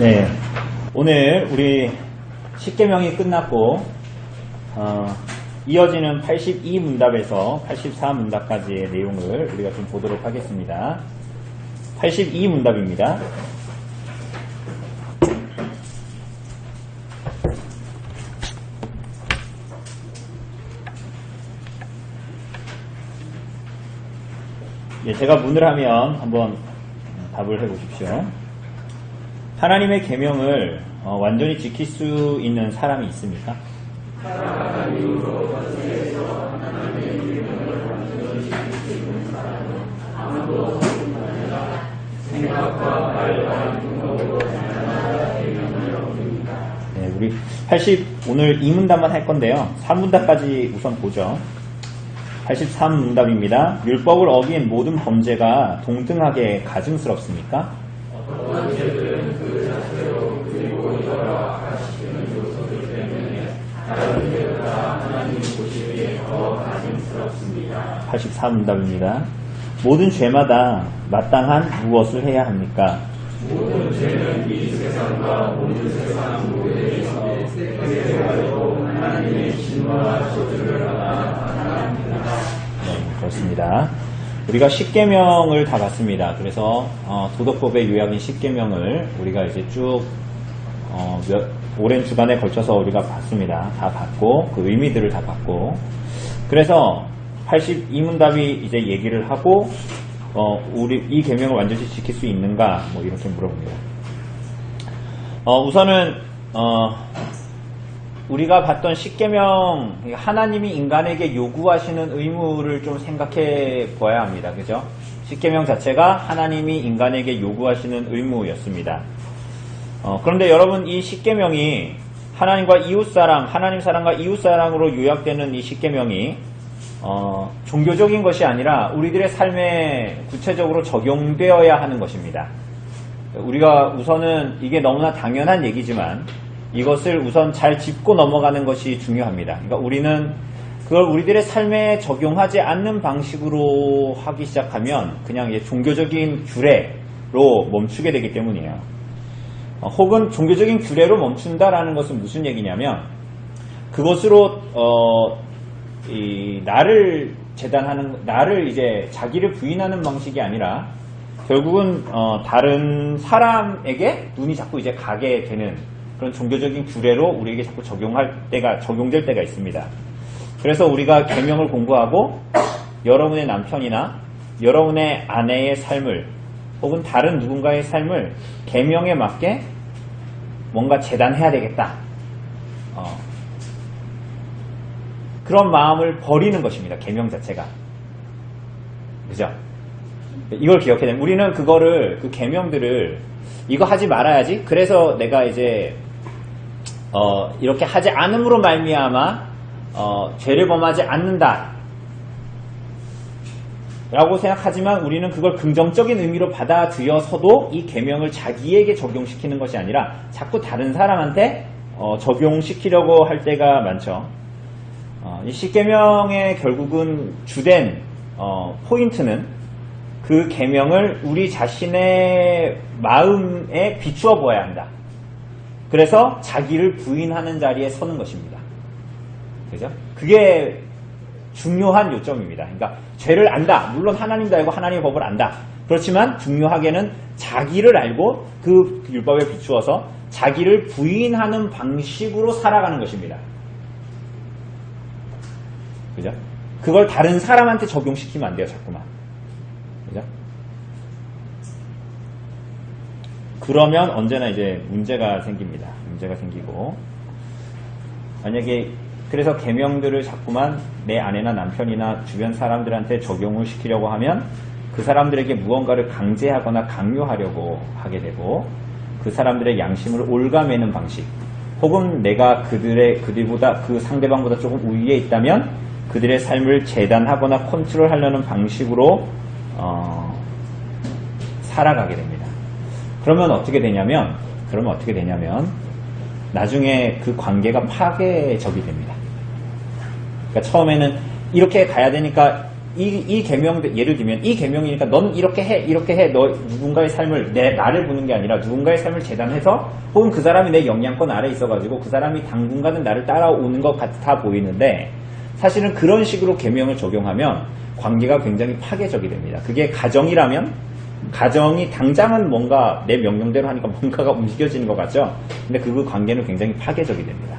네, 오늘 우리 10계명이 끝났고 이어지는 82문답에서 84문답까지의 내용을 우리가 좀 보도록 하겠습니다. 82문답입니다. 예, 제가 문을 하면 한번 답을 해보십시오. 하나님의 계명을 완전히 지킬 수 있는 사람이 있습니까? 네, 우리 오늘 2문답만 할 건데요. 3문답까지 우선 보죠. 83문답입니다. 율법을 어긴 모든 범죄가 동등하게 가증스럽습니까? 어떤 죄들은 그 자체로 그리고 여러 악시키는 요소들 때문에 다른 죄보다 하나님 보시기에 더 가증스럽습니다. 84문답입니다. 모든 죄마다 마땅한 무엇을 해야 합니까? 모든 죄는 이 세상과 모든 세상 모두에서 회개하고 하나님의 진노와 저주를 받아 네, 그렇습니다. 우리가 10계명을 다 봤습니다. 그래서 도덕법의 요약인 10계명을 우리가 이제 쭉 오랜 주간에 걸쳐서 우리가 봤습니다. 다 봤고 그 의미들을 다 봤고 그래서 82문답이 이제 얘기를 하고 우리 이 계명을 완전히 지킬 수 있는가 뭐 이렇게 물어봅니다. 우선은 우리가 봤던 10계명 하나님이 인간에게 요구하시는 의무를 좀 생각해 봐야 합니다. 그죠? 10계명 자체가 하나님이 인간에게 요구하시는 의무였습니다. 그런데 여러분 이 10계명이 하나님과 이웃사랑, 하나님 사랑과 이웃사랑으로 요약되는 이 10계명이 종교적인 것이 아니라 우리들의 삶에 구체적으로 적용되어야 하는 것입니다. 우리가 우선은 이게 너무나 당연한 얘기지만 이것을 우선 잘 짚고 넘어가는 것이 중요합니다. 그러니까 우리는 그걸 우리들의 삶에 적용하지 않는 방식으로 하기 시작하면 그냥 종교적인 규례로 멈추게 되기 때문이에요. 혹은 종교적인 규례로 멈춘다라는 것은 무슨 얘기냐면 그것으로 나를 재단하는 나를 이제 자기를 부인하는 방식이 아니라 결국은 다른 사람에게 눈이 자꾸 이제 가게 되는 그런 종교적인 규례로 우리에게 자꾸 적용될 때가 있습니다. 그래서 우리가 계명을 공부하고 여러분의 남편이나 여러분의 아내의 삶을 혹은 다른 누군가의 삶을 계명에 맞게 뭔가 재단해야 되겠다. 그런 마음을 버리는 것입니다. 계명 자체가. 그죠? 이걸 기억해야 됩니다. 우리는 그 계명들을 이거 하지 말아야지. 그래서 내가 이제 이렇게 하지 않음으로 말미암아 죄를 범하지 않는다 라고 생각하지만 우리는 그걸 긍정적인 의미로 받아들여서도 이 계명을 자기에게 적용시키는 것이 아니라 자꾸 다른 사람한테 적용시키려고 할 때가 많죠. 이 10계명의 결국은 주된 포인트는 그 계명을 우리 자신의 마음에 비추어 보아야 한다. 그래서 자기를 부인하는 자리에 서는 것입니다. 그죠? 그게 중요한 요점입니다. 그러니까 죄를 안다. 물론 하나님도 알고 하나님의 법을 안다. 그렇지만 중요하게는 자기를 알고 그 율법에 비추어서 자기를 부인하는 방식으로 살아가는 것입니다. 그죠? 그걸 다른 사람한테 적용시키면 안 돼요. 자꾸만. 그죠? 그러면 언제나 이제 문제가 생깁니다. 문제가 생기고 만약에 그래서 계명들을 자꾸만 내 아내나 남편이나 주변 사람들한테 적용을 시키려고 하면 그 사람들에게 무언가를 강제하거나 강요하려고 하게 되고 그 사람들의 양심을 올가매는 방식 혹은 내가 그들보다 그 상대방보다 조금 우위에 있다면 그들의 삶을 재단하거나 컨트롤하려는 방식으로 살아가게 됩니다. 그러면 어떻게 되냐면 나중에 그 관계가 파괴적이 됩니다. 그러니까 처음에는 이렇게 가야 되니까 이 계명들, 예를 들면 이 계명이니까 넌 이렇게 해. 너 누군가의 삶을, 나를 보는 게 아니라 누군가의 삶을 재단해서 혹은 그 사람이 내 영향권 아래 있어가지고 그 사람이 당분간은 나를 따라오는 것 같아 보이는데 사실은 그런 식으로 계명을 적용하면 관계가 굉장히 파괴적이 됩니다. 그게 가정이라면 가정이 당장은 뭔가 내 명령대로 하니까 뭔가가 움직여지는 것 같죠? 근데 그 관계는 굉장히 파괴적이 됩니다.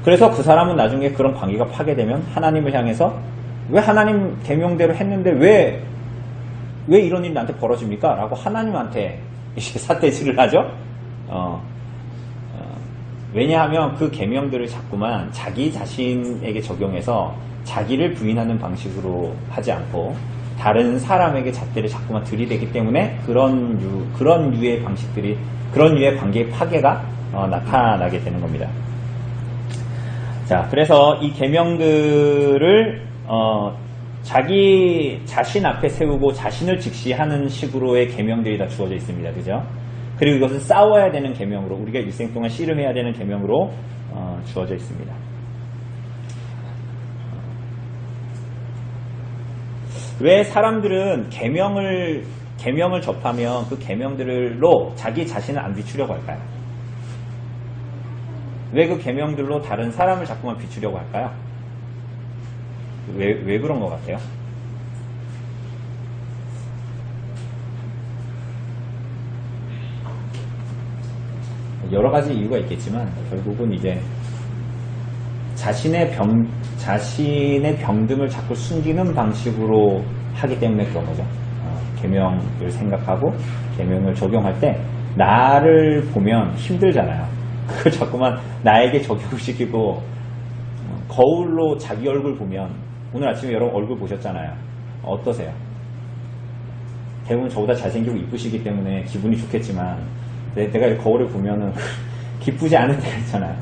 그래서 그 사람은 나중에 그런 관계가 파괴되면 하나님을 향해서 왜 하나님 계명대로 했는데 왜 이런 일이 나한테 벌어집니까? 라고 하나님한테 이렇게 삿대질을 하죠. 왜냐하면 그 계명들을 자꾸만 자기 자신에게 적용해서 자기를 부인하는 방식으로 하지 않고 다른 사람에게 잣대를 자꾸만 들이대기 때문에 그런 유의 방식들이, 그런 유의 관계의 파괴가 나타나게 되는 겁니다. 자, 그래서 이 계명들을 자기 자신 앞에 세우고 자신을 직시하는 식으로의 계명들이 다 주어져 있습니다. 그죠? 그리고 이것은 싸워야 되는 계명으로, 우리가 일생 동안 씨름해야 되는 계명으로 주어져 있습니다. 왜 사람들은 계명을 접하면 그 계명들로 자기 자신을 안 비추려고 할까요? 왜 그 계명들로 다른 사람을 자꾸만 비추려고 할까요? 왜 그런 것 같아요? 여러 가지 이유가 있겠지만 결국은 이제 자신의 병듦을 자꾸 숨기는 방식으로 하기 때문에 그런 거죠. 계명을 생각하고 계명을 적용할 때 나를 보면 힘들잖아요. 그걸 자꾸만 나에게 적용시키고 거울로 자기 얼굴 보면, 오늘 아침에 여러분 얼굴 보셨잖아요. 어떠세요? 대부분 저보다 잘생기고 이쁘시기 때문에 기분이 좋겠지만 내가 거울을 보면은 기쁘지 않은 데가 있잖아요.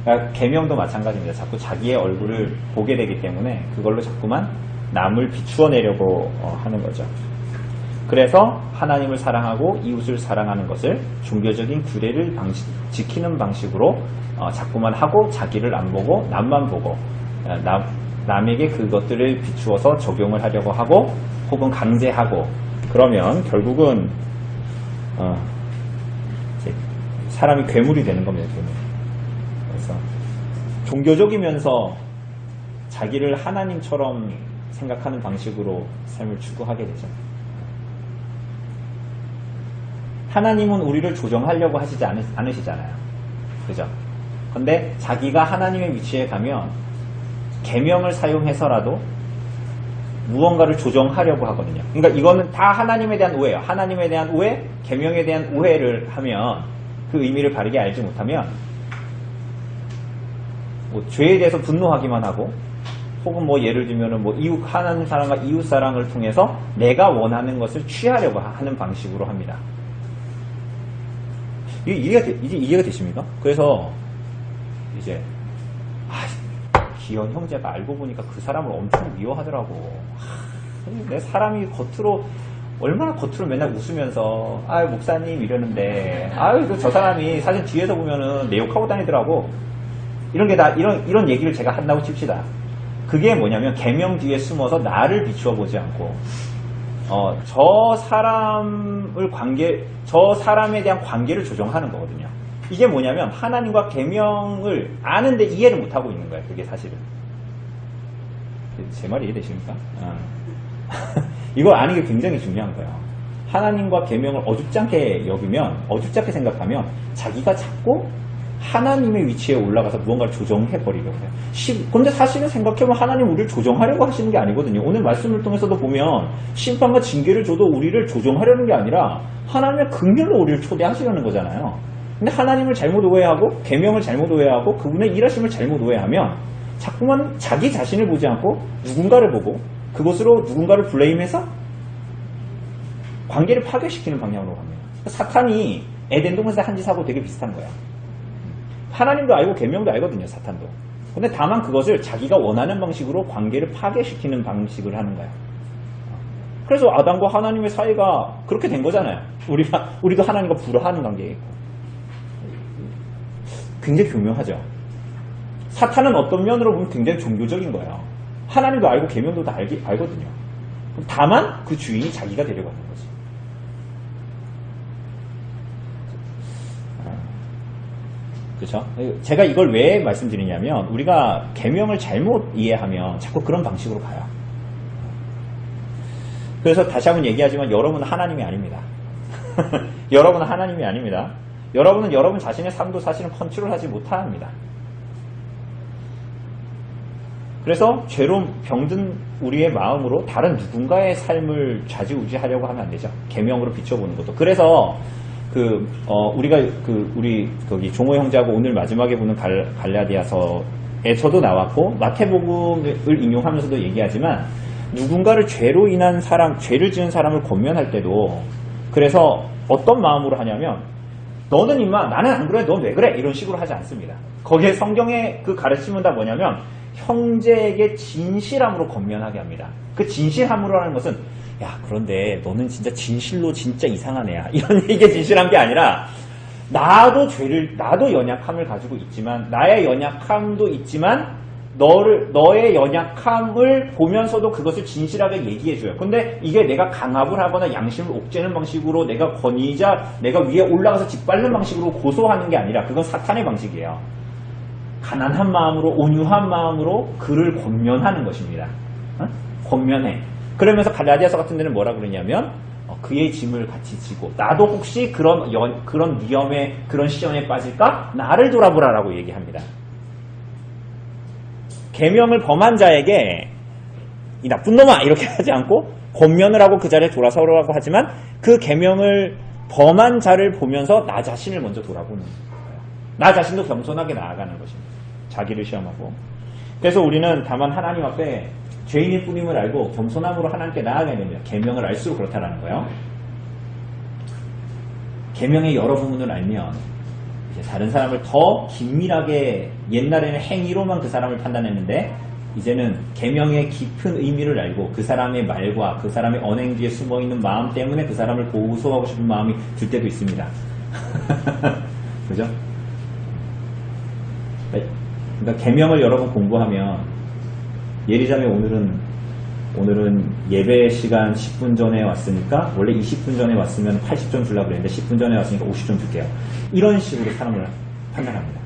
그러니까 계명도 마찬가지입니다. 자꾸 자기의 얼굴을 보게 되기 때문에 그걸로 자꾸만 남을 비추어내려고 하는 거죠. 그래서 하나님을 사랑하고 이웃을 사랑하는 것을 종교적인 규례를 지키는 방식으로 자꾸만 하고 자기를 안 보고 남만 보고 남에게 그것들을 비추어서 적용을 하려고 하고 혹은 강제하고, 그러면 결국은 사람이 괴물이 되는 겁니다. 괴물. 그래서 종교적이면서 자기를 하나님처럼 생각하는 방식으로 삶을 추구하게 되죠. 하나님은 우리를 조정하려고 하시지 않으시잖아요. 그죠? 근데 자기가 하나님의 위치에 가면 계명을 사용해서라도 무언가를 조정하려고 하거든요. 그러니까 이거는 다 하나님에 대한 오해예요. 하나님에 대한 오해, 계명에 대한 오해를 하면, 그 의미를 바르게 알지 못하면 죄에 대해서 분노하기만 하고, 혹은 예를 들면은 하나님 사랑과 이웃 사랑을 통해서 내가 원하는 것을 취하려고 하는 방식으로 합니다. 이해가 되십니까? 그래서 이제 기현 형제가 알고 보니까 그 사람을 엄청 미워하더라고. 내 사람이 얼마나 겉으로 맨날 웃으면서 목사님 이러는데 저 사람이 사실 뒤에서 보면은 내 욕하고 다니더라고. 이런 게 다 이런 얘기를 제가 한다고 칩시다. 그게 뭐냐면 계명 뒤에 숨어서 나를 비추어 보지 않고 저 사람에 대한 관계를 조정하는 거거든요. 이게 뭐냐면 하나님과 계명을 아는데 이해를 못하고 있는 거예요. 그게 사실은. 제 말이 이해되십니까? 이걸 아는 게 굉장히 중요한 거예요. 하나님과 계명을 어줍잖게 생각하면 자기가 자꾸 하나님의 위치에 올라가서 무언가를 조정해버리려고 해요. 근데 사실은 생각해보면 하나님 우리를 조정하려고 하시는 게 아니거든요. 오늘 말씀을 통해서도 보면 심판과 징계를 줘도 우리를 조정하려는 게 아니라 하나님의 긍휼로 우리를 초대하시려는 거잖아요. 근데 하나님을 잘못 오해하고 계명을 잘못 오해하고 그분의 일하심을 잘못 오해하면 자꾸만 자기 자신을 보지 않고 누군가를 보고 그것으로 누군가를 블레임해서 관계를 파괴시키는 방향으로 갑니다. 사탄이 에덴 동산에서 한 짓 하고 되게 비슷한 거야. 하나님도 알고 계명도 알거든요, 사탄도. 근데 다만 그것을 자기가 원하는 방식으로 관계를 파괴시키는 방식을 하는 거야. 그래서 아담과 하나님의 사이가 그렇게 된 거잖아요. 우리도 하나님과 불화하는 관계에 있고. 굉장히 교묘하죠. 사탄은 어떤 면으로 보면 굉장히 종교적인 거예요. 하나님도 알고 계명도 다 알거든요. 다만 그 주인이 자기가 되려고 하는 거지. 그렇죠? 제가 이걸 왜 말씀드리냐면 우리가 계명을 잘못 이해하면 자꾸 그런 방식으로 가요. 그래서 다시 한번 얘기하지만 여러분은 하나님이 아닙니다. 여러분은 하나님이 아닙니다. 여러분은 여러분 자신의 삶도 사실은 컨트롤하지 못합니다. 그래서 죄로 병든 우리의 마음으로 다른 누군가의 삶을 좌지우지하려고 하면 안 되죠. 계명으로 비춰보는 것도. 그래서 우리가 우리 거기 종호 형제하고 오늘 마지막에 보는 갈라디아서에서도 나왔고 마태복음을 인용하면서도 얘기하지만 누군가를 죄로 인한 죄를 지은 사람을 권면할 때도 그래서 어떤 마음으로 하냐면 너는 임마 나는 안 그래 넌 왜 그래 이런 식으로 하지 않습니다. 거기에 성경의 그 가르침은 다 뭐냐면 형제에게 진실함으로 권면하게 합니다. 그 진실함으로 하는 것은 야 그런데 너는 진짜 진실로 진짜 이상한 애야 이런 얘기에 진실한 게 아니라 나도 연약함을 가지고 있지만 나의 연약함도 있지만 너의 연약함을 보면서도 그것을 진실하게 얘기해줘요. 근데 이게 내가 강압을 하거나 양심을 옥죄는 방식으로 내가 권위자 내가 위에 올라가서 짓밟는 방식으로 고소하는 게 아니라 그건 사탄의 방식이에요. 가난한 마음으로 온유한 마음으로 그를 권면하는 것입니다. 권면해. 그러면서 갈라디아서 같은 데는 뭐라 그러냐면 그의 짐을 같이 지고 나도 혹시 그런 위험에 그런 시련에 빠질까 나를 돌아보라라고 얘기합니다. 계명을 범한 자에게 이 나쁜 놈아 이렇게 하지 않고 권면을 하고 그 자리에 돌아서라고 하지만 그 계명을 범한 자를 보면서 나 자신을 먼저 돌아보는 거예요. 나 자신도 겸손하게 나아가는 것입니다. 자기를 시험하고. 그래서 우리는 다만 하나님 앞에 죄인일 뿐임을 알고 겸손함으로 하나님께 나아가야 됩니다. 계명을 알수록 그렇다라는 거예요. 계명의 여러 부분을 알면 이제 다른 사람을 더 긴밀하게 옛날에는 행위로만 그 사람을 판단했는데 이제는 계명의 깊은 의미를 알고 그 사람의 말과 그 사람의 언행 뒤에 숨어있는 마음 때문에 그 사람을 고소하고 싶은 마음이 들 때도 있습니다. 그죠? 그러니까 계명을 여러 번 공부하면 예리자매 오늘은 예배 시간 10분 전에 왔으니까 원래 20분 전에 왔으면 80점 주려고 그랬는데 10분 전에 왔으니까 50점 줄게요. 이런 식으로 사람을 판단합니다.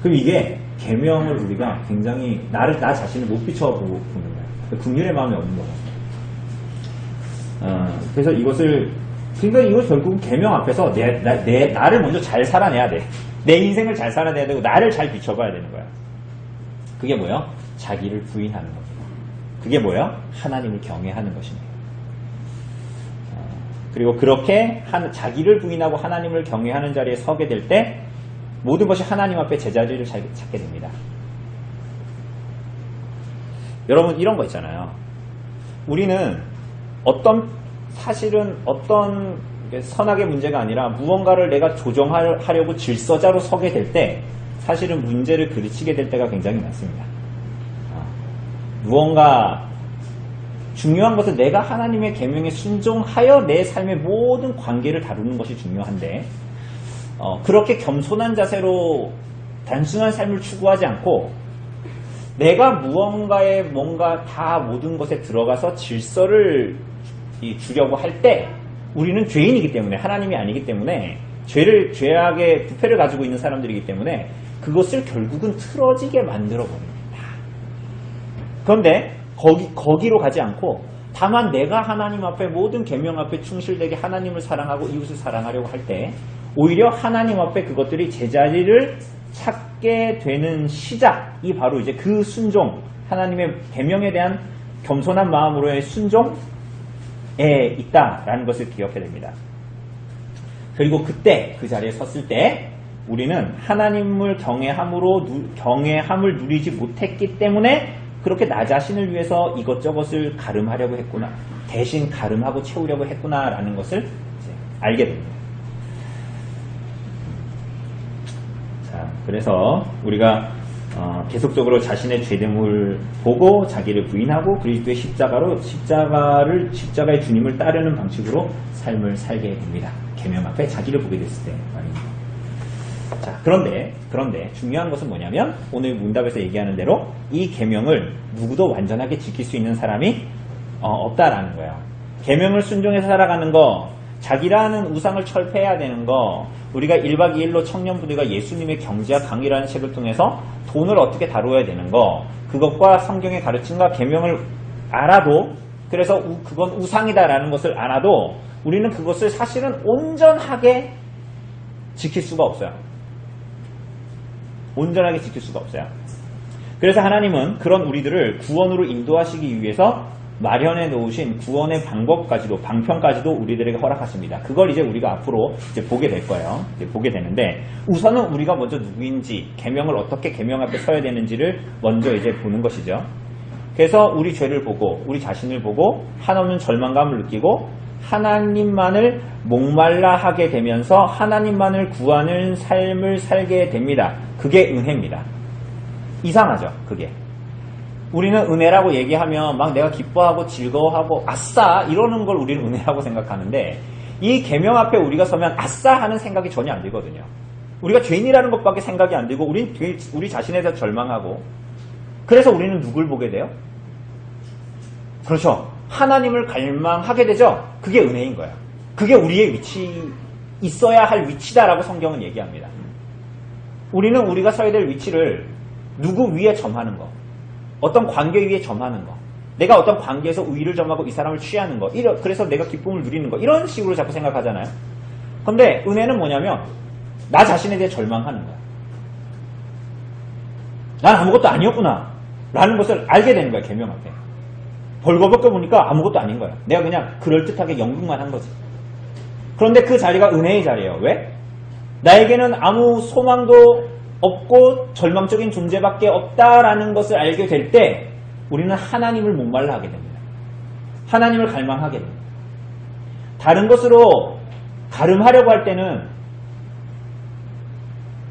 그럼 이게 계명을 우리가 굉장히 나 자신을 못 비춰보고 보는 거예요. 긍휼의 마음이 없는 거예요. 그래서 이것을 결국은 계명 앞에서 나를 먼저 잘 살아내야 돼. 내 인생을 잘 살아내야 되고 나를 잘 비춰봐야 되는 거야. 그게 뭐예요? 자기를 부인하는 겁니다. 그게 뭐예요? 하나님을 경외하는 것입니다. 그리고 그렇게 자기를 부인하고 하나님을 경외하는 자리에 서게 될 때 모든 것이 하나님 앞에 제자리를 찾게 됩니다. 여러분 이런 거 있잖아요. 우리는 사실은 어떤 선악의 문제가 아니라 무언가를 내가 조정하려고 질서자로 서게 될 때 사실은 문제를 그르치게 될 때가 굉장히 많습니다. 무언가 중요한 것은 내가 하나님의 계명에 순종하여 내 삶의 모든 관계를 다루는 것이 중요한데 그렇게 겸손한 자세로 단순한 삶을 추구하지 않고 내가 뭔가 다 모든 것에 들어가서 질서를 주려고 할 때 우리는 죄인이기 때문에 하나님이 아니기 때문에 죄악의 부패를 가지고 있는 사람들이기 때문에 그것을 결국은 틀어지게 만들어 버립니다. 그런데 거기로 가지 않고 다만 내가 하나님 앞에 모든 계명 앞에 충실되게 하나님을 사랑하고 이웃을 사랑하려고 할 때 오히려 하나님 앞에 그것들이 제자리를 찾게 되는 시작이 바로 이제 그 순종 하나님의 계명에 대한 겸손한 마음으로의 순종에 있다라는 것을 기억해야 됩니다. 그리고 그때 그 자리에 섰을 때 우리는 하나님을 경외함을 누리지 못했기 때문에 그렇게 나 자신을 위해서 이것저것을 가름하려고 했구나. 대신 가름하고 채우려고 했구나라는 것을 이제 알게 됩니다. 자, 그래서 우리가 계속적으로 자신의 죄됨을 보고 자기를 부인하고 그리스도의 십자가의 주님을 따르는 방식으로 삶을 살게 됩니다. 계명 앞에 자기를 보게 됐을 때 말입니다. 자, 그런데 중요한 것은 뭐냐면 오늘 문답에서 얘기하는 대로 이 계명을 누구도 완전하게 지킬 수 있는 사람이 없다라는 거예요. 계명을 순종해서 살아가는 거, 자기라는 우상을 철폐해야 되는 거, 우리가 1박 2일로 청년부대가 예수님의 경제학 강의라는 책을 통해서 돈을 어떻게 다루어야 되는 거, 그것과 성경의 가르침과 계명을 알아도, 그래서 그건 우상이다라는 것을 알아도 우리는 그것을 사실은 온전하게 지킬 수가 없어요. 온전하게 지킬 수가 없어요. 그래서 하나님은 그런 우리들을 구원으로 인도하시기 위해서 마련해 놓으신 구원의 방법까지도, 방편까지도 우리들에게 허락하십니다. 그걸 이제 우리가 앞으로 이제 보게 될 거예요. 이제 보게 되는데, 우선은 우리가 먼저 누구인지, 계명을 어떻게 계명 앞에 서야 되는지를 먼저 이제 보는 것이죠. 그래서 우리 죄를 보고, 우리 자신을 보고, 한없는 절망감을 느끼고, 하나님만을 목말라 하게 되면서 하나님만을 구하는 삶을 살게 됩니다. 그게 은혜입니다. 이상하죠, 그게. 우리는 은혜라고 얘기하면 막 내가 기뻐하고 즐거워하고 아싸 이러는 걸 우리는 은혜라고 생각하는데, 이 계명 앞에 우리가 서면 아싸 하는 생각이 전혀 안 들거든요. 우리가 죄인이라는 것밖에 생각이 안 들고 우리 자신에 대해서 절망하고, 그래서 우리는 누굴 보게 돼요? 그렇죠. 하나님을 갈망하게 되죠. 그게 은혜인 거예요. 그게 우리의 위치, 있어야 할 위치다라고 성경은 얘기합니다. 우리는 우리가 서야 될 위치를 누구 위에 점하는 거, 어떤 관계 위에 점하는 거, 내가 어떤 관계에서 우위를 점하고 이 사람을 취하는 거, 그래서 내가 기쁨을 누리는 거, 이런 식으로 자꾸 생각하잖아요. 근데 은혜는 뭐냐면 나 자신에 대해 절망하는 거야. 난 아무것도 아니었구나 라는 것을 알게 되는 거야. 계명 앞에 벌거벗겨 보니까 아무것도 아닌 거야. 내가 그냥 그럴듯하게 연극만 한 거지. 그런데 그 자리가 은혜의 자리예요. 왜? 나에게는 아무 소망도 없고 절망적인 존재밖에 없다라는 것을 알게 될 때 우리는 하나님을 목말라 하게 됩니다. 하나님을 갈망하게 됩니다. 다른 것으로 가름하려고 할 때는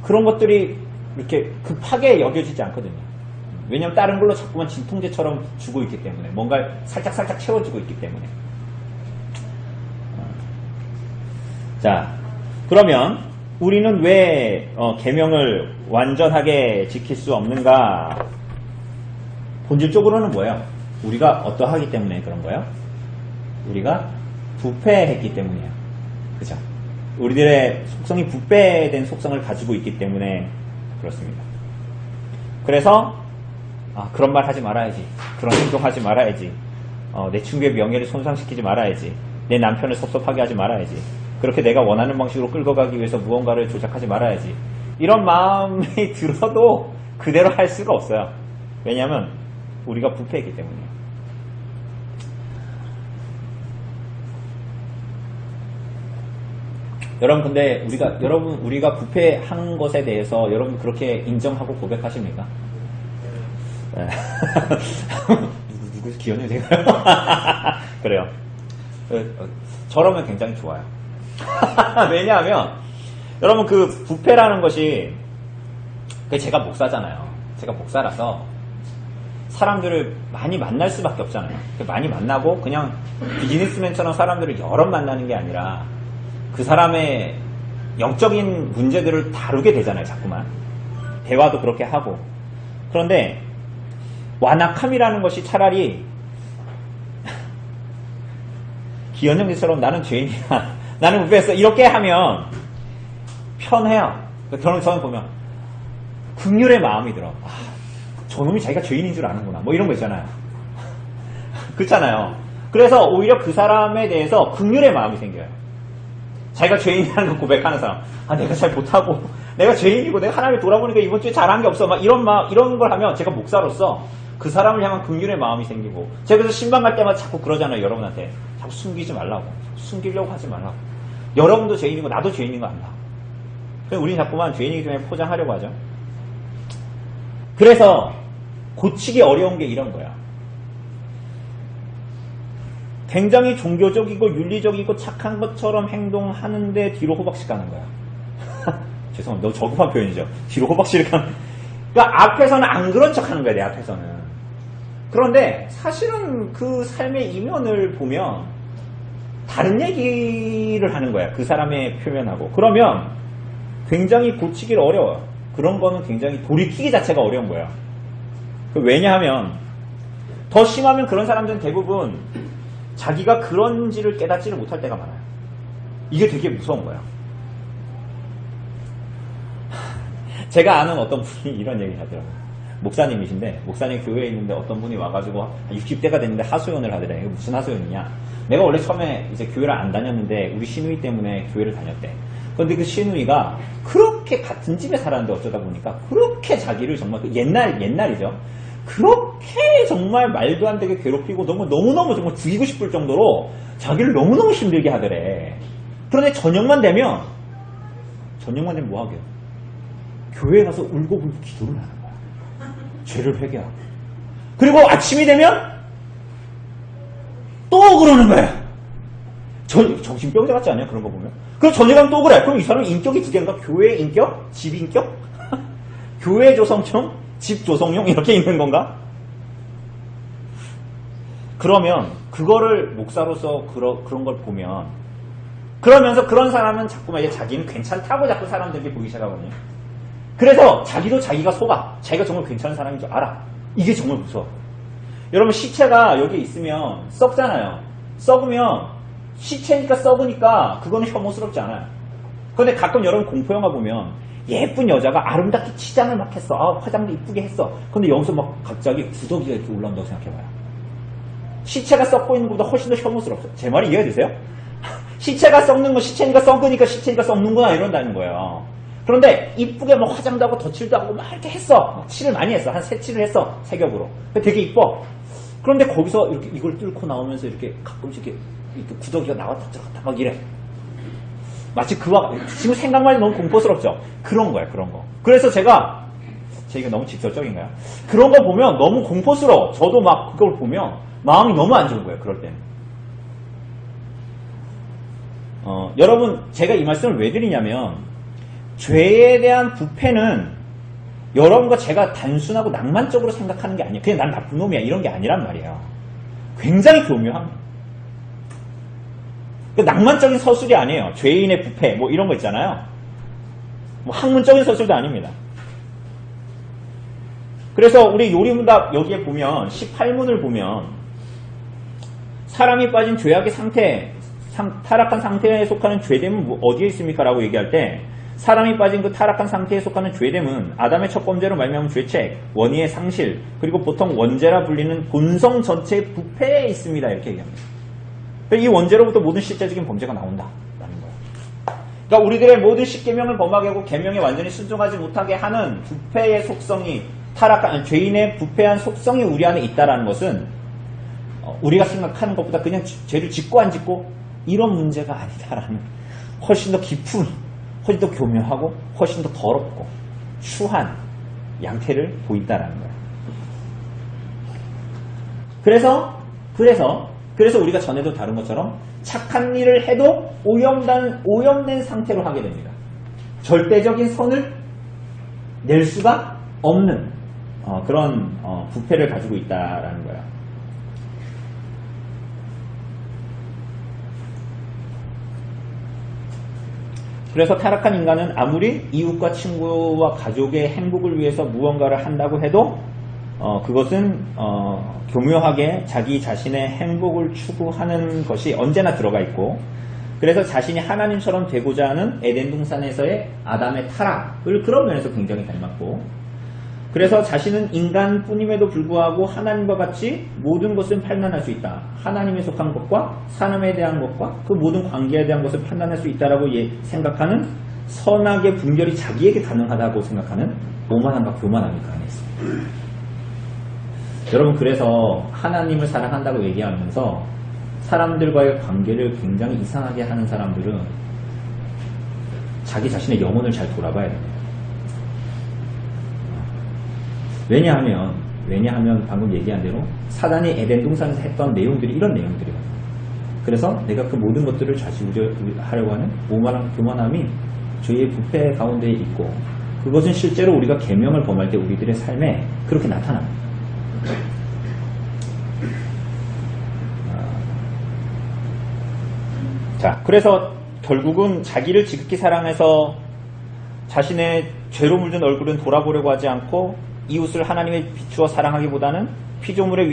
그런 것들이 이렇게 급하게 여겨지지 않거든요. 왜냐하면 다른 걸로 자꾸만 진통제처럼 주고 있기 때문에, 뭔가 살짝살짝 채워주고 있기 때문에. 자, 그러면 우리는 왜 계명을 완전하게 지킬 수 없는가? 본질적으로는 뭐예요? 우리가 어떠하기 때문에 그런 거예요? 우리가 부패했기 때문이에요. 그죠? 우리들의 속성이 부패된 속성을 가지고 있기 때문에 그렇습니다. 그래서 그런 말 하지 말아야지, 그런 행동하지 말아야지, 내 친구의 명예를 손상시키지 말아야지, 내 남편을 섭섭하게 하지 말아야지, 그렇게 내가 원하는 방식으로 끌고 가기 위해서 무언가를 조작하지 말아야지, 이런 마음이 들어도 그대로 할 수가 없어요. 왜냐하면 우리가 부패했기 때문이에요. 여러분, 근데 우리가 부패한 것에 대해서 여러분 그렇게 인정하고 고백하십니까? 누구 기현이 되가요? 그래요. 저러면 굉장히 좋아요. 왜냐하면 여러분 그 부패라는 것이, 제가 목사잖아요. 제가 목사라서 사람들을 많이 만날 수밖에 없잖아요. 많이 만나고 그냥 비즈니스맨처럼 사람들을 여러 만나는 게 아니라 그 사람의 영적인 문제들을 다루게 되잖아요. 자꾸만 대화도 그렇게 하고. 그런데 완악함이라는 것이 차라리 기현형제처럼 나는 죄인이야, 나는 부패했어, 이렇게 하면 편해요. 저는 보면 긍휼의 마음이 들어. 저놈이 자기가 죄인인 줄 아는구나, 뭐 이런 거 있잖아요. 그렇잖아요. 그래서 오히려 그 사람에 대해서 긍휼의 마음이 생겨요. 자기가 죄인이라는 걸 고백하는 사람, 내가 잘 못하고 내가 죄인이고 내가 하나님을 돌아보니까 이번 주에 잘한 게 없어, 막 이런 걸 하면 제가 목사로서 그 사람을 향한 긍휼의 마음이 생기고, 제가 그래서 신방 갈 때마다 자꾸 그러잖아요. 여러분한테 자꾸 숨기지 말라고, 숨기려고 하지 말라고. 여러분도 죄인이고 나도 죄인인 거 안다. 그래서 우리는 자꾸만 죄인이기 때문에 포장하려고 하죠. 그래서 고치기 어려운 게 이런 거야. 굉장히 종교적이고 윤리적이고 착한 것처럼 행동하는데 뒤로 호박씩 가는 거야. 죄송합니다. 너무 저급한 표현이죠. 뒤로 호박씩 가는. 그러니까 앞에서는 안 그런 척 하는 거야, 내 앞에서는. 그런데 사실은 그 삶의 이면을 보면 다른 얘기를 하는 거야. 그 사람의 표현하고. 그러면 굉장히 고치기 어려워요. 그런 거는 굉장히 돌이키기 자체가 어려운 거예요. 왜냐하면 더 심하면 그런 사람들은 대부분 자기가 그런지를 깨닫지를 못할 때가 많아요. 이게 되게 무서운 거예요. 제가 아는 어떤 분이 이런 얘기를 하더라고요. 목사님이신데, 목사님 교회에 있는데 어떤 분이 와가지고 60대가 됐는데 하소연을 하더래. 이게 무슨 하소연이냐? 내가 원래 처음에 이제 교회를 안 다녔는데 우리 시누이 때문에 교회를 다녔대. 그런데 그 시누이가 그렇게 같은 집에 살았는데 어쩌다 보니까 그렇게 자기를 정말 옛날이죠. 그렇게 정말 말도 안 되게 괴롭히고 너무너무 정말 죽이고 싶을 정도로 자기를 너무너무 힘들게 하더래. 그런데 저녁만 되면 뭐 하게요? 교회에 가서 울고불고 기도를 하는 거야. 죄를 회개하고. 그리고 아침이 되면 또 그러는 거야. 정신병자 같지 않냐? 그런 거 보면. 그럼 저녁하면 또 그래. 그럼 이 사람은 인격이 두 개인가? 교회 인격? 집 인격? 교회 조성형? 집 조성용? 이렇게 있는 건가? 그러면 그거를 목사로서 그런 걸 보면, 그러면서 그런 사람은 자꾸만 이제 자기는 괜찮다고 자꾸 사람들에게 보이기 시작하거든요. 그래서 자기도 자기가 속아. 자기가 정말 괜찮은 사람인 줄 알아. 이게 정말 무서워. 여러분, 시체가 여기 있으면 썩잖아요. 썩으면 시체니까 썩으니까 그거는 혐오스럽지 않아요. 그런데 가끔 여러분 공포영화 보면 예쁜 여자가 아름답게 치장을 막 했어. 아, 화장도 이쁘게 했어. 근데 여기서 막 갑자기 구더기가 이렇게 올라온다고 생각해봐요. 시체가 썩고 있는 것보다 훨씬 더 혐오스럽죠. 제 말이 이해가 되세요? 시체가 썩는 건 시체니까 썩는구나 이런다는 거예요. 그런데 이쁘게 뭐 화장도 하고 덧칠도 하고 막 이렇게 했어. 칠을 많이 했어. 한 3칠을 했어. 색역으로. 되게 이뻐. 그런데 거기서 이렇게 이걸 뚫고 나오면서 이렇게 가끔씩 이렇게 구더기가 나왔다 들어갔다 막 이래. 마치 지금 생각만 해도 너무 공포스럽죠? 그런 거야, 그런 거. 그래서 제가 너무 직설적인가요? 그런 거 보면 너무 공포스러워. 저도 막 그걸 보면 마음이 너무 안 좋은 거예요, 그럴 때는. 여러분, 제가 이 말씀을 왜 드리냐면, 죄에 대한 부패는 여러분과 제가 단순하고 낭만적으로 생각하는 게 아니에요. 그냥 난 나쁜 놈이야 이런 게 아니란 말이에요. 굉장히 교묘합니다. 낭만적인 서술이 아니에요. 죄인의 부패 뭐 이런 거 있잖아요. 뭐 학문적인 서술도 아닙니다. 그래서 우리 요리문답 여기에 보면 18문을 보면 사람이 빠진 죄악의 상태, 타락한 상태에 속하는 죄됨은 어디에 있습니까? 라고 얘기할 때 사람이 빠진 그 타락한 상태에 속하는 죄됨은 아담의 첫 범죄로 말미암은 죄책, 원의의 상실, 그리고 보통 원죄라 불리는 본성 전체의 부패에 있습니다. 이렇게 얘기합니다. 이 원죄로부터 모든 실제적인 범죄가 나온다라는 거예요. 그러니까 우리들의 모든 십계명을 범하게 하고 계명에 완전히 순종하지 못하게 하는 부패의 속성이 죄인의 부패한 속성이 우리 안에 있다라는 것은 우리가 생각하는 것보다 그냥 죄를 짓고 안 짓고 이런 문제가 아니다라는 훨씬 더 깊은, 훨씬 더 교묘하고 훨씬 더 더럽고 추한 양태를 보인다라는 거예요. 그래서 우리가 전에도 다룬 것처럼 착한 일을 해도 오염된 상태로 하게 됩니다. 절대적인 선을 낼 수가 없는 그런 부패를 가지고 있다라는 거예요. 그래서 타락한 인간은 아무리 이웃과 친구와 가족의 행복을 위해서 무언가를 한다고 해도 그것은 교묘하게 자기 자신의 행복을 추구하는 것이 언제나 들어가 있고, 그래서 자신이 하나님처럼 되고자 하는 에덴 동산에서의 아담의 타락을 그런 면에서 굉장히 닮았고, 그래서 자신은 인간뿐임에도 불구하고 하나님과 같이 모든 것을 판단할 수 있다. 하나님에 속한 것과 사람에 대한 것과 그 모든 관계에 대한 것을 판단할 수 있다라고 생각하는 선악의 분별이 자기에게 가능하다고 생각하는 오만함과 교만함이 그 안에 있습니다. 여러분, 그래서 하나님을 사랑한다고 얘기하면서 사람들과의 관계를 굉장히 이상하게 하는 사람들은 자기 자신의 영혼을 잘 돌아봐야 됩니다. 왜냐하면 방금 얘기한 대로 사단이 에덴 동산에서 했던 내용들이 이런 내용들이에요. 그래서 내가 그 모든 것들을 좌지우지하려고 하는 오만함, 교만함이 죄의 부패 가운데 있고, 그것은 실제로 우리가 계명을 범할 때 우리들의 삶에 그렇게 나타납니다. 자, 그래서 결국은 자기를 지극히 사랑해서 자신의 죄로 물든 얼굴은 돌아보려고 하지 않고 이웃을 하나님의 비추어 사랑하기보다는 피조물의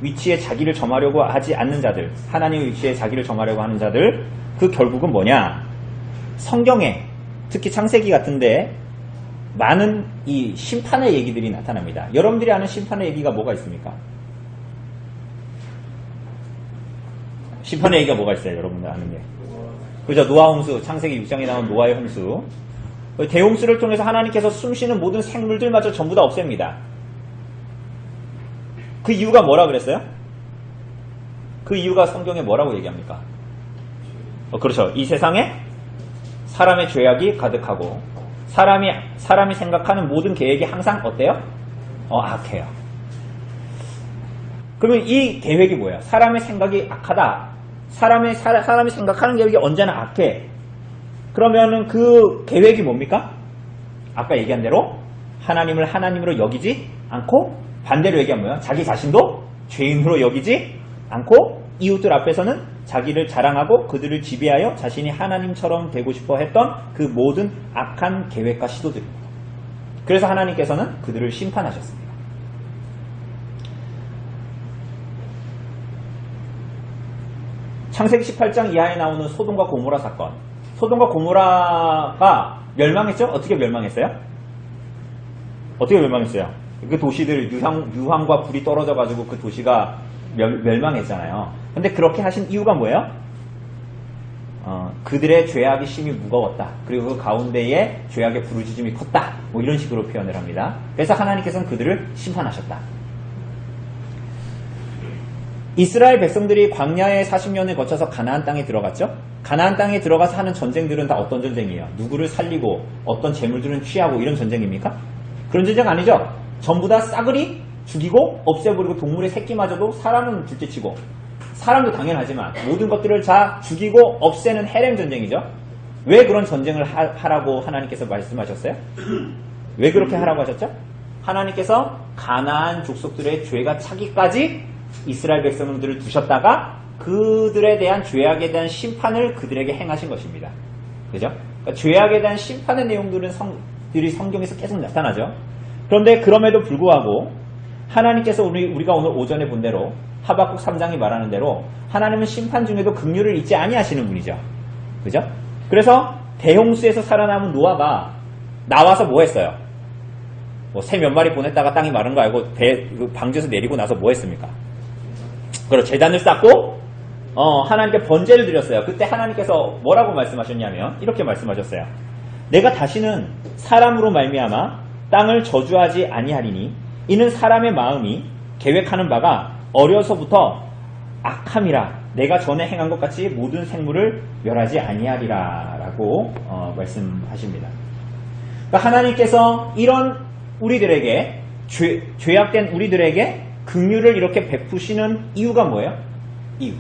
위치에 자기를 점하려고 하지 않는 자들, 하나님의 위치에 자기를 점하려고 하는 자들, 그 결국은 뭐냐? 성경에 특히 창세기 같은데 많은 이 심판의 얘기들이 나타납니다. 여러분들이 아는 심판의 얘기가 뭐가 있습니까? 심판의 얘기가 뭐가 있어요? 여러분들 아는 게. 그죠? 노아 홍수, 창세기 6장에 나온 노아의 홍수. 대홍수를 통해서 하나님께서 숨쉬는 모든 생물들마저 전부 다 없앱니다. 그 이유가 뭐라 그랬어요? 그 이유가 성경에 뭐라고 얘기합니까? 그렇죠. 이 세상에 사람의 죄악이 가득하고 사람이 생각하는 모든 계획이 항상 어때요? 악해요. 그러면 이 계획이 뭐예요? 사람의 생각이 악하다. 사람이 생각하는 계획이 언제나 악해. 그러면은 그 계획이 뭡니까? 아까 얘기한 대로 하나님을 하나님으로 여기지 않고 반대로 얘기하면 뭐예요? 자기 자신도 죄인으로 여기지 않고 이웃들 앞에서는 자기를 자랑하고 그들을 지배하여 자신이 하나님처럼 되고 싶어 했던 그 모든 악한 계획과 시도들입니다. 그래서 하나님께서는 그들을 심판하셨습니다. 창세기 18장 이하에 나오는 소돔과 고모라 사건. 소돔과 고모라가 멸망했죠? 어떻게 멸망했어요? 어떻게 멸망했어요? 그 도시들 유황과 불이 떨어져가지고 그 도시가 멸망했잖아요. 근데 그렇게 하신 이유가 뭐예요? 그들의 죄악이 심히 무거웠다. 그리고 그 가운데에 죄악의 부르짖음이 컸다. 뭐 이런 식으로 표현을 합니다. 그래서 하나님께서는 그들을 심판하셨다. 이스라엘 백성들이 광야에 40년을 거쳐서 가나안 땅에 들어갔죠? 가나안 땅에 들어가서 하는 전쟁들은 다 어떤 전쟁이에요? 누구를 살리고 어떤 재물들은 취하고 이런 전쟁입니까? 그런 전쟁 아니죠? 전부 다 싸그리 죽이고 없애버리고 동물의 새끼마저도 사람은 둘째치고 사람도 당연하지만 모든 것들을 다 죽이고 없애는 해렘 전쟁이죠. 왜 그런 전쟁을 하라고 하나님께서 말씀하셨어요? 왜 그렇게 하라고 하셨죠? 하나님께서 가나안 족속들의 죄가 차기까지 이스라엘 백성들을 두셨다가 그들에 대한 죄악에 대한 심판을 그들에게 행하신 것입니다. 그죠? 그러니까 죄악에 대한 심판의 내용들은 성경에서 계속 나타나죠. 그런데 그럼에도 불구하고 하나님께서 우리가 오늘 오전에 본 대로 하박국 3장이 말하는 대로 하나님은 심판 중에도 긍휼을 잊지 아니하시는 분이죠. 그죠? 그래서 대홍수에서 살아남은 노아가 나와서 뭐 했어요? 새 몇 마리 보냈다가 땅이 마른 거 알고 방주에서 내리고 나서 뭐 했습니까? 그리고 제단을 쌓고 하나님께 번제를 드렸어요. 그때 하나님께서 뭐라고 말씀하셨냐면 이렇게 말씀하셨어요. 내가 다시는 사람으로 말미암아 땅을 저주하지 아니하리니 이는 사람의 마음이 계획하는 바가 어려서부터 악함이라 내가 전에 행한 것 같이 모든 생물을 멸하지 아니하리라 라고 말씀하십니다. 그러니까 하나님께서 이런 우리들에게 죄악된 우리들에게 긍휼을 이렇게 베푸시는 이유가 뭐예요? 이유.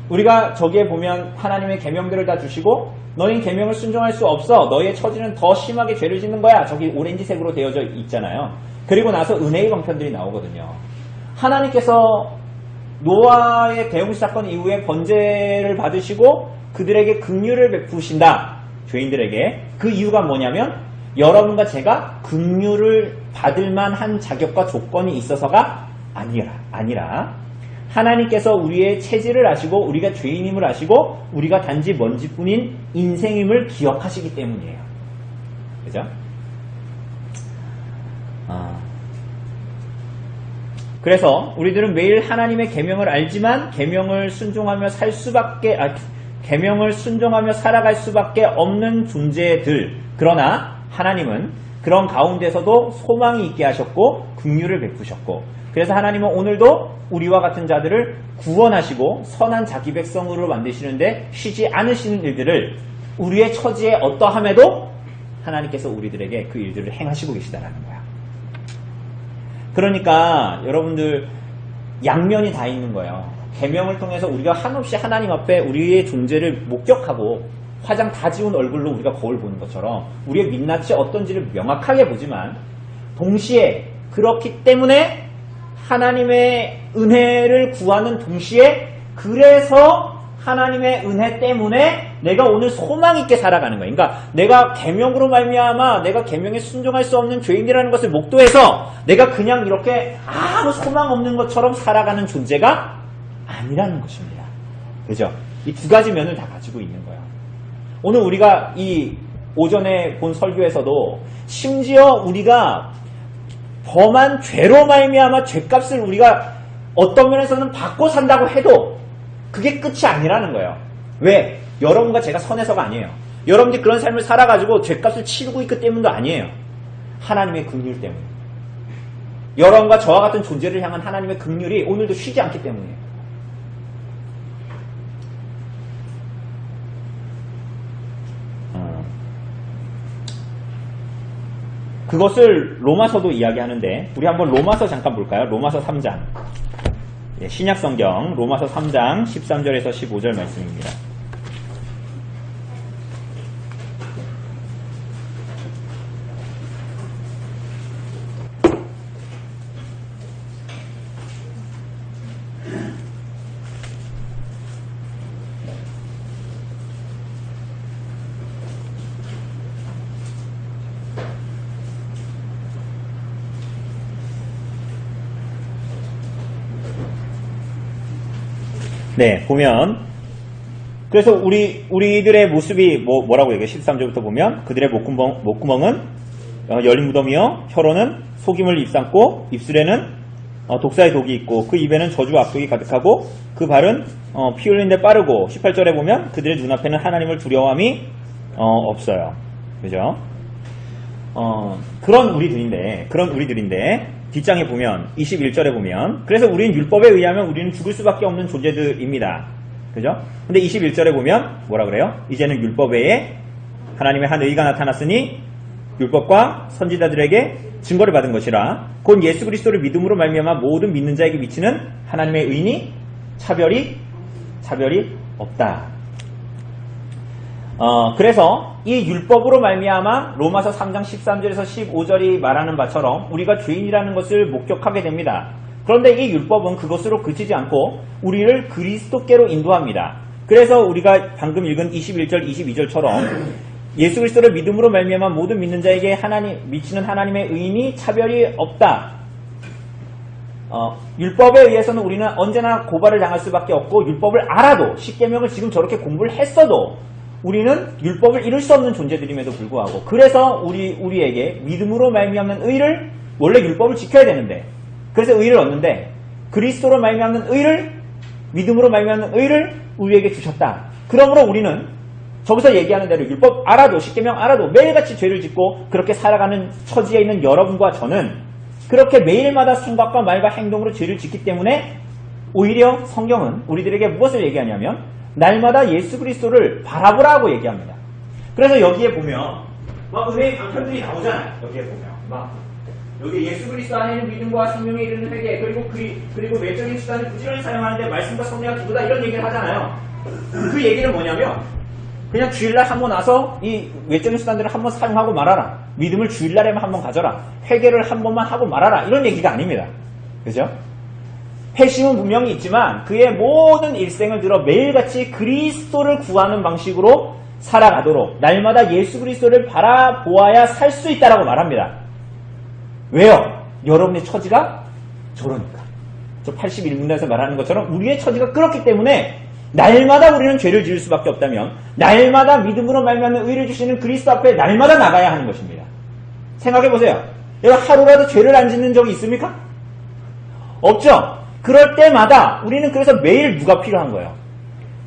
우리가 저기에 보면 하나님의 계명들을 다 주시고 너희는 계명을 순종할 수 없어. 너희의 처지는 더 심하게 죄를 짓는 거야. 저기 오렌지색으로 되어져 있잖아요. 그리고 나서 은혜의 방편들이 나오거든요. 하나님께서 노아의 대홍수 사건 이후에 번제를 받으시고 그들에게 긍휼을 베푸신다. 죄인들에게. 그 이유가 뭐냐면 여러분과 제가 긍휼을 받을 만한 자격과 조건이 있어서가 아니라 하나님께서 우리의 체질을 아시고 우리가 죄인임을 아시고 우리가 단지 먼지뿐인 인생임을 기억하시기 때문이에요. 그죠? 그래서 우리들은 매일 하나님의 계명을 알지만 계명을 순종하며 살아갈 수밖에 없는 존재들. 그러나 하나님은 그런 가운데서도 소망이 있게 하셨고 긍휼을 베푸셨고 그래서 하나님은 오늘도 우리와 같은 자들을 구원하시고 선한 자기 백성으로 만드시는데 쉬지 않으시는 일들을 우리의 처지에 어떠함에도 하나님께서 우리들에게 그 일들을 행하시고 계시다라는 거야. 그러니까 여러분들 양면이 다 있는 거예요. 계명을 통해서 우리가 한없이 하나님 앞에 우리의 존재를 목격하고 화장 다 지운 얼굴로 우리가 거울 보는 것처럼 우리의 민낯이 어떤지를 명확하게 보지만 동시에 그렇기 때문에 하나님의 은혜를 구하는 동시에 그래서 하나님의 은혜 때문에 내가 오늘 소망 있게 살아가는 거예요. 그러니까 내가 계명으로 말미암아 내가 계명에 순종할 수 없는 죄인이라는 것을 목도해서 내가 그냥 이렇게 아무 소망 없는 것처럼 살아가는 존재가 아니라는 것입니다. 그죠? 이 두 가지 면을 다 가지고 있는 거예요. 오늘 우리가 이 오전에 본 설교에서도 심지어 우리가 범한 죄로 말미암아 죄값을 우리가 어떤 면에서는 받고 산다고 해도 그게 끝이 아니라는 거예요. 왜? 여러분과 제가 선해서가 아니에요. 여러분들이 그런 삶을 살아가지고 죄값을 치르고 있기 때문도 아니에요. 하나님의 긍휼 때문에. 여러분과 저와 같은 존재를 향한 하나님의 긍휼이 오늘도 쉬지 않기 때문이에요. 그것을 로마서도 이야기하는데 우리 한번 로마서 잠깐 볼까요? 로마서 3장. 신약성경 로마서 3장 13절에서 15절 말씀입니다. 네, 보면 그래서 우리들의 모습이 뭐라고 얘기해요? 13절부터 보면 그들의 목구멍은 열린 무덤이요 혀로는 속임을 입삼고 입술에는 독사의 독이 있고 그 입에는 저주와 악독이 가득하고 그 발은 피 흘리는 데 빠르고 18절에 보면 그들의 눈앞에는 하나님을 두려워함이 없어요. 그죠? 그런 우리들인데 뒷장에 보면 21절에 보면 그래서 우리는 율법에 의하면 우리는 죽을 수밖에 없는 존재들입니다. 그죠? 근데 21절에 보면 뭐라 그래요? 이제는 율법 외에 하나님의 한 의가 나타났으니 율법과 선지자들에게 증거를 받은 것이라 곧 예수 그리스도를 믿음으로 말미암아 모든 믿는 자에게 미치는 하나님의 의니 차별이 없다. 그래서 이 율법으로 말미암아 로마서 3장 13절에서 15절이 말하는 바처럼 우리가 죄인이라는 것을 목격하게 됩니다. 그런데 이 율법은 그것으로 그치지 않고 우리를 그리스도께로 인도합니다. 그래서 우리가 방금 읽은 21절, 22절처럼 예수 그리스도를 믿음으로 말미암아 모든 믿는 자에게 미치는 하나님의 의인이 차별이 없다. 율법에 의해서는 우리는 언제나 고발을 당할 수밖에 없고 율법을 알아도 십계명을 지금 저렇게 공부를 했어도 우리는 율법을 이룰 수 없는 존재들임에도 불구하고 그래서 우리에게 믿음으로 말미암는 의를 원래 율법을 지켜야 되는데 그래서 의를 얻는데 그리스도로 말미암는 의를 믿음으로 말미암는 의를 우리에게 주셨다. 그러므로 우리는 저기서 얘기하는 대로 율법 알아도 십계명 알아도 매일같이 죄를 짓고 그렇게 살아가는 처지에 있는 여러분과 저는 그렇게 매일마다 생각과 말과 행동으로 죄를 짓기 때문에 오히려 성경은 우리들에게 무엇을 얘기하냐면 날마다 예수 그리스도를 바라보라고 얘기합니다. 그래서 여기에 보면 막 은혜의 강편들이 나오잖아요. 여기에 보면 여기 예수 그리스도 안에 있는 믿음과 생명에 이르는 회개 그리고 외적인 수단을 부지런히 사용하는데 말씀과 성례가 기도다 이런 얘기를 하잖아요. 그 얘기는 뭐냐면 그냥 주일날 한번 와서 이 외적인 수단들을 한번 사용하고 말아라. 믿음을 주일날에만 한번 가져라. 회개를 한 번만 하고 말아라. 이런 얘기가 아닙니다. 그죠? 회심은 분명히 있지만 그의 모든 일생을 들어 매일같이 그리스도를 구하는 방식으로 살아가도록 날마다 예수 그리스도를 바라보아야 살 수 있다라고 말합니다. 왜요? 여러분의 처지가 저러니까. 저 81문단에서 말하는 것처럼 우리의 처지가 그렇기 때문에 날마다 우리는 죄를 지을 수밖에 없다면 날마다 믿음으로 말미암는 의를 주시는 그리스도 앞에 날마다 나가야 하는 것입니다. 생각해보세요. 여러분 하루라도 죄를 안 짓는 적이 있습니까? 없죠? 그럴 때마다 우리는 그래서 매일 누가 필요한 거예요?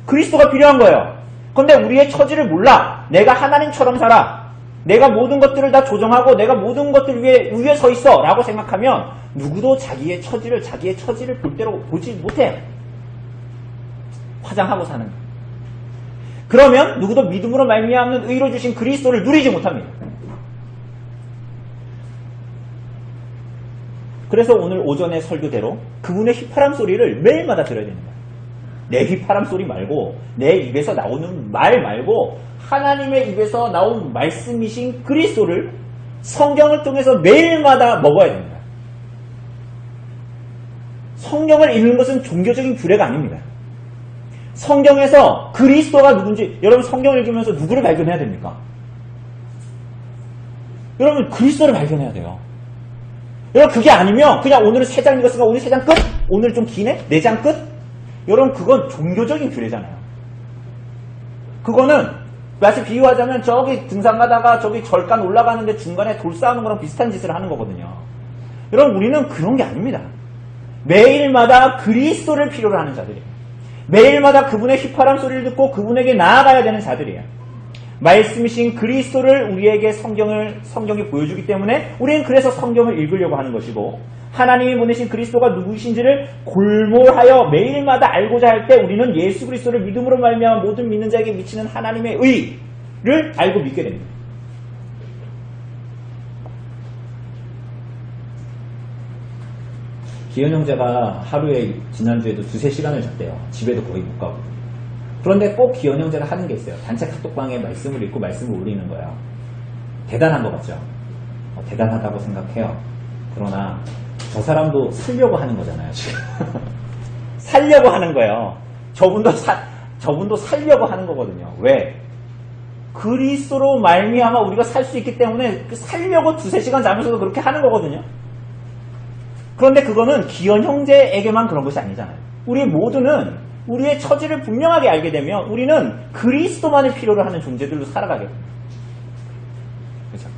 그리스도가 필요한 거예요. 그런데 우리의 처지를 몰라. 내가 하나님처럼 살아. 내가 모든 것들을 다 조정하고 내가 모든 것들 위에 서 있어 라고 생각하면 누구도 자기의 처지를 볼 대로 보지 못해요. 화장하고 사는 거예요. 그러면 누구도 믿음으로 말미암는 의로 주신 그리스도를 누리지 못합니다. 그래서 오늘 오전의 설교대로 그분의 휘파람 소리를 매일마다 들어야 됩니다. 내 휘파람 소리 말고 내 입에서 나오는 말 말고 하나님의 입에서 나온 말씀이신 그리스도를 성경을 통해서 매일마다 먹어야 됩니다. 성경을 읽는 것은 종교적인 규례가 아닙니다. 성경에서 그리스도가 누군지, 여러분 성경을 읽으면서 누구를 발견해야 됩니까? 여러분 그리스도를 발견해야 돼요. 여러분 그게 아니면 그냥 오늘은 3장 읽었으니까 오늘 3장 끝? 오늘 좀 기네? 4장 끝? 여러분 그건 종교적인 규례잖아요. 그거는 마치 비유하자면 저기 등산 가다가 저기 절간 올라가는데 중간에 돌 쌓는 거랑 비슷한 짓을 하는 거거든요. 여러분 우리는 그런 게 아닙니다. 매일마다 그리스도를 필요로 하는 자들이에요. 매일마다 그분의 휘파람 소리를 듣고 그분에게 나아가야 되는 자들이에요. 말씀이신 그리스도를 우리에게 성경이 보여주기 때문에 우리는 그래서 성경을 읽으려고 하는 것이고, 하나님이 보내신 그리스도가 누구신지를 골몰하여 매일마다 알고자 할 때 우리는 예수 그리스도를 믿음으로 말미암아 모든 믿는 자에게 미치는 하나님의 의를 알고 믿게 됩니다. 기현 형제가 하루에 지난주에도 2-3시간을 잤대요. 집에도 거의 못 가고. 그런데 꼭 기현 형제가 하는 게 있어요. 단체 카톡방에 말씀을 읽고 말씀을 올리는 거예요. 대단한 것 같죠? 대단하다고 생각해요. 그러나 저 사람도 살려고 하는 거잖아요, 지금. 살려고 하는 거예요. 저분도 살려고 하는 거거든요. 왜? 그리스도로 말미암아 우리가 살 수 있기 때문에 살려고 2-3시간 자면서도 그렇게 하는 거거든요. 그런데 그거는 기현 형제에게만 그런 것이 아니잖아요. 우리 모두는 우리의 처지를 분명하게 알게 되면 우리는 그리스도만을 필요로 하는 존재들로 살아가게 됩니다. 그렇죠?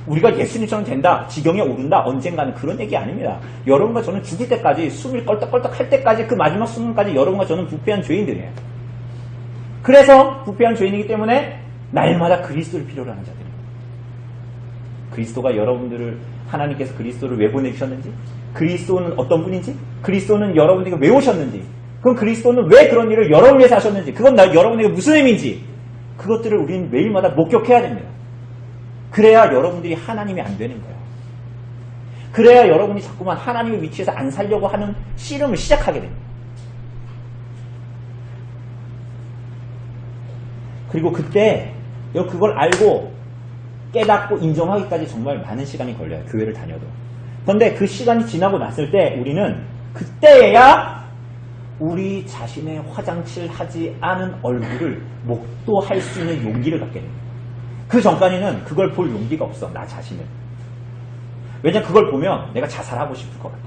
우리가 예수님처럼 된다, 지경에 오른다, 언젠가는 그런 얘기 아닙니다. 여러분과 저는 죽을 때까지, 숨이 껄떡껄떡 할 때까지, 그 마지막 순간까지 여러분과 저는 부패한 죄인들이에요. 그래서 부패한 죄인이기 때문에 날마다 그리스도를 필요로 하는 자들입니다. 그리스도가 여러분들을, 하나님께서 그리스도를 왜 보내주셨는지, 그리스도는 어떤 분인지, 그리스도는 여러분에게 왜 오셨는지, 그럼 그리스도는 왜 그런 일을 여러분을 위해서 하셨는지, 그건 여러분에게 무슨 의미인지, 그것들을 우리는 매일마다 목격해야 됩니다. 그래야 여러분들이 하나님이 안 되는 거예요. 그래야 여러분이 자꾸만 하나님의 위치에서 안 살려고 하는 씨름을 시작하게 됩니다. 그리고 그때 그걸 알고 깨닫고 인정하기까지 정말 많은 시간이 걸려요. 교회를 다녀도. 그런데 그 시간이 지나고 났을 때 우리는 그때야 우리 자신의 화장칠 하지 않은 얼굴을 목도할 수 있는 용기를 갖게 됩니다. 그 전까지는 그걸 볼 용기가 없어, 나 자신을. 왜냐면 그걸 보면 내가 자살하고 싶을 것 같아.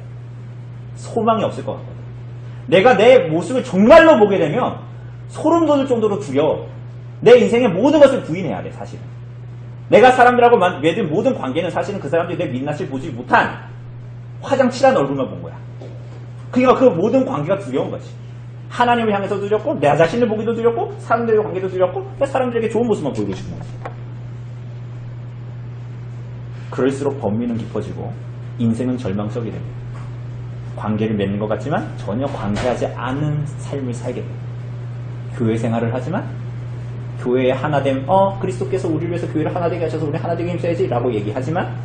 소망이 없을 것 같거든. 내가 내 모습을 정말로 보게 되면 소름 돋을 정도로 두려워. 내 인생의 모든 것을 부인해야 돼, 사실은. 내가 사람들하고 맺은 모든 관계는 사실은 그 사람들이 내 민낯을 보지 못한 화장칠한 얼굴만 본 거야. 그러니까 그 모든 관계가 두려운 거지. 하나님을 향해서 두렵고, 내 자신을 보기도 두렵고, 사람들의 관계도 두렵고, 사람들에게 좋은 모습만 보이고 싶은 거지. 그럴수록 범위는 깊어지고 인생은 절망적이 됩니다. 관계를 맺는 것 같지만 전혀 관계하지 않은 삶을 살게 됩니다. 교회 생활을 하지만 교회의 하나됨, 그리스도께서 우리를 위해서 교회를 하나되게 하셔서 우리 하나되게 힘써야지 라고 얘기하지만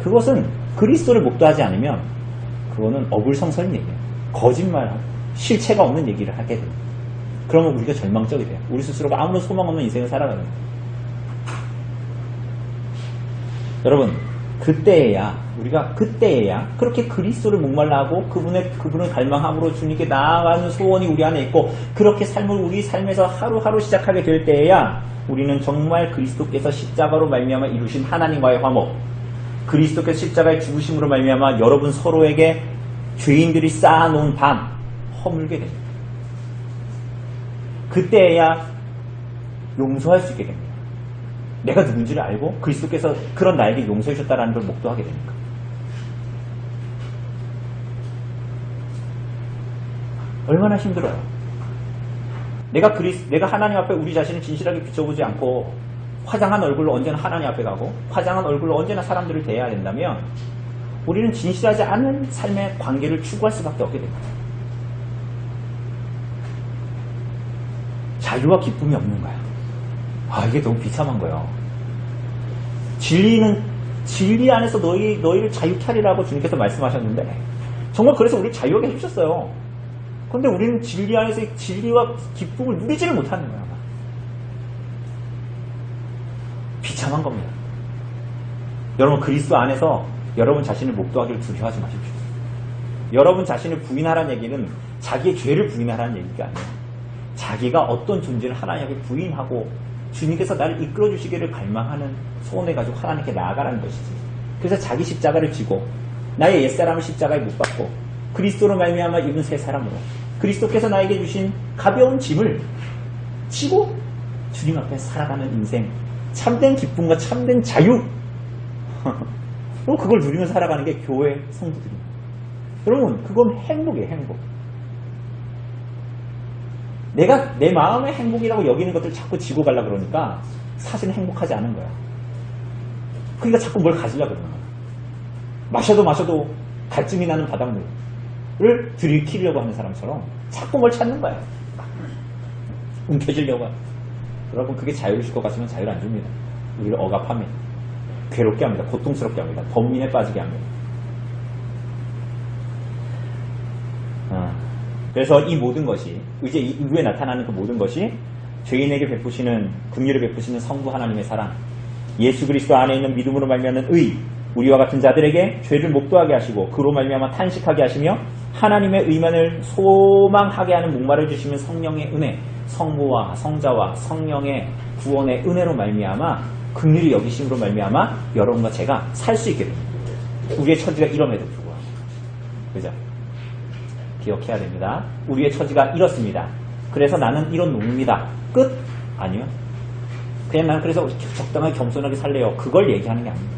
그것은 그리스도를 목도하지 않으면 그거는 어불성설인 얘기예요. 거짓말, 실체가 없는 얘기를 하게 됩니다. 그러면 우리가 절망적이 돼요. 우리 스스로가 아무런 소망 없는 인생을 살아가는 거예요. 여러분, 우리가 그때에야 그렇게 그리스도를 목말라하고 그분을 갈망함으로 주님께 나아가는 소원이 우리 안에 있고 그렇게 삶을 우리 삶에서 하루하루 시작하게 될 때에야 우리는 정말 그리스도께서 십자가로 말미암아 이루신 하나님과의 화목, 그리스도께서 십자가의 죽으심으로 말미암아 여러분 서로에게 죄인들이 쌓아놓은 반 허물게 됩니다. 그때에야 용서할 수 있게 됩니다. 내가 누군지를 알고 그리스도께서 그런 나에게 용서해 주셨다는 걸 목도하게 됩니까? 얼마나 힘들어요. 내가 하나님 앞에 우리 자신을 진실하게 비춰보지 않고 화장한 얼굴로 언제나 하나님 앞에 가고 화장한 얼굴로 언제나 사람들을 대해야 된다면 우리는 진실하지 않은 삶의 관계를 추구할 수밖에 없게 됩니다. 자유와 기쁨이 없는 거야. 이게 너무 비참한 거예요. 진리 안에서 너희를 자유케 하리라고 주님께서 말씀하셨는데 정말 그래서 우리를 자유하게 해주셨어요. 그런데 우리는 진리 안에서의 진리와 기쁨을 누리지를 못하는 거야. 비참한 겁니다. 여러분, 그리스도 안에서 여러분 자신을 목도하기를 두려워하지 마십시오. 여러분 자신을 부인하라는 얘기는 자기의 죄를 부인하라는 얘기가 아니에요. 자기가 어떤 존재를 하나님께 부인하고 주님께서 나를 이끌어 주시기를 갈망하는 소원을 가지고 하나님께 나아가라는 것이지. 그래서 자기 십자가를 지고 나의 옛사람을 십자가에 못 박고 그리스도로 말미암아 입은 새 사람으로 그리스도께서 나에게 주신 가벼운 짐을 지고 주님 앞에 살아가는 인생, 참된 기쁨과 참된 자유, 그리고 그걸 누리면서 살아가는 게 교회 성도들입니다. 여러분, 그건 행복이에요. 행복. 내가 내 마음의 행복이라고 여기는 것들을 자꾸 지고 가려고 그러니까 사실은 행복하지 않은 거야. 그러니까 자꾸 뭘 가지려고 그러는 거야. 마셔도 갈증이 나는 바닷물을 들이키려고 하는 사람처럼 자꾸 뭘 찾는 거야. 움켜쥐려고 하는. 여러분, 그게 자유를 줄 것 같으면 자유를 안 줍니다. 우리를 억압합니다. 괴롭게 합니다. 고통스럽게 합니다. 번민에 빠지게 합니다. 그래서 이 모든 것이 이제 이후에 나타나는 그 모든 것이 죄인에게 베푸시는 긍휼을 베푸시는 성부 하나님의 사랑, 예수 그리스도 안에 있는 믿음으로 말미암는 의, 우리와 같은 자들에게 죄를 목도하게 하시고 그로 말미암아 탄식하게 하시며 하나님의 의만을 소망하게 하는 목마를 주시는 성령의 은혜, 성부와 성자와 성령의 구원의 은혜로 말미암아 긍휼히 여기심으로 말미암아 여러분과 제가 살 수 있게 됩니다. 우리의 처지가 이럼에도 불구하고, 그죠? 기억해야 됩니다. 우리의 처지가 이렇습니다. 그래서 나는 이런 놈입니다. 끝? 아니요. 그냥 나는 그래서 적당하게 겸손하게 살래요. 그걸 얘기하는 게 아닙니다.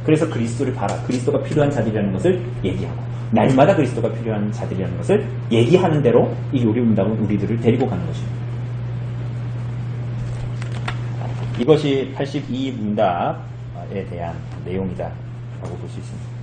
그래서 그리스도를 봐라. 그리스도가 필요한 자들이라는 것을 얘기하고 날마다 그리스도가 필요한 자들이라는 것을 얘기하는 대로 이 요리문답은 우리들을 데리고 가는 것입니다. 이것이 82문답에 대한 내용이다 라고 볼 수 있습니다.